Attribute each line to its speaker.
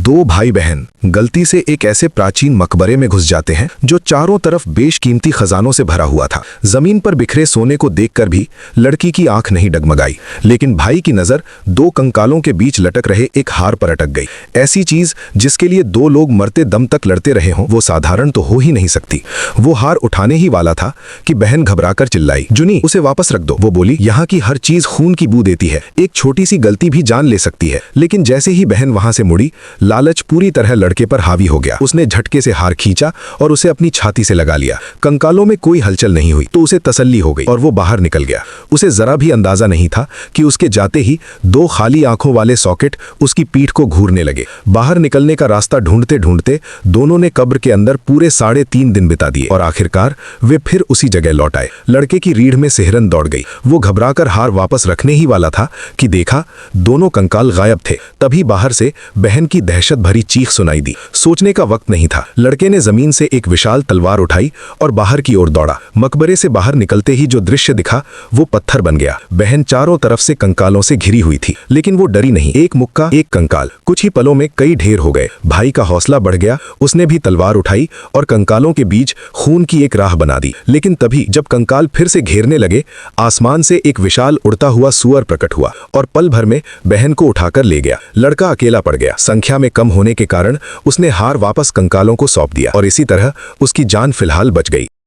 Speaker 1: दो भाई बहन गलती से एक ऐसे प्राचीन मकबरे में घुस जाते हैं जो चारों तरफ बेशकीमती खजानों से भरा हुआ था। जमीन पर बिखरे सोने को देखकर भी लड़की की आंख नहीं डगमगाई, लेकिन भाई की नजर दो कंकालों के बीच लटक रहे एक हार पर अटक गई। ऐसी चीज जिसके लिए दो लोग मरते दम तक लड़ते रहे हों, वो साधारण तो हो ही नहीं सकती। वो हार उठाने ही वाला था कि बहन घबराकर चिल्लाई, जुनी उसे वापस रख दो। वो बोली, यहाँ की हर चीज खून की बू देती है, एक छोटी सी गलती भी जान ले सकती है। लेकिन जैसे ही बहन वहां से मुड़ी, लालच पूरी तरह लड़के पर हावी हो गया। उसने झटके से हार खींचा और उसे अपनी छाती से लगा लिया। कंकालों में कोई हलचल नहीं हुई तो उसे तसल्ली हो गई और वो बाहर निकल गया। उसे जरा भी अंदाजा नहीं था कि उसके जाते ही दो खाली आंखों वाले सॉकेट उसकी पीठ को घूरने लगे। बाहर निकलने का रास्ता ढूंढते ढूंढते दोनों ने कब्र के अंदर पूरे 3.5 दिन बिता दिए और आखिरकार वे फिर उसी जगह लौट आए। लड़के की रीढ़ में सिहरन दौड़ गई। वो घबराकर हार वापस रखने ही वाला था कि देखा दोनों कंकाल गायब थे। तभी बाहर से बहन की दहशत भरी चीख सुनाई दी। सोचने का वक्त नहीं था। लड़के ने जमीन से एक विशाल तलवार उठाई और बाहर की ओर दौड़ा। मकबरे से बाहर निकलते ही जो दृश्य दिखा वो पत्थर बन गया। बहन चारों तरफ से कंकालों से घिरी हुई थी, लेकिन वो डरी नहीं। एक मुक्का, एक कंकाल, कुछ ही पलों में कई ढेर हो गए। भाई का हौसला बढ़ गया। उसने भी तलवार उठाई और कंकालों के बीच खून की एक राह बना दी। लेकिन तभी जब कंकाल फिर से घेरने लगे, आसमान से एक विशाल उड़ता हुआ सूअर प्रकट हुआ और पल भर में बहन को उठाकर ले गया। लड़का अकेला पड़ गया। संख्या में कम होने के कारण उसने हार वापस कंकालों को सौंप दिया और इसी तरह उसकी जान फिलहाल बच गई।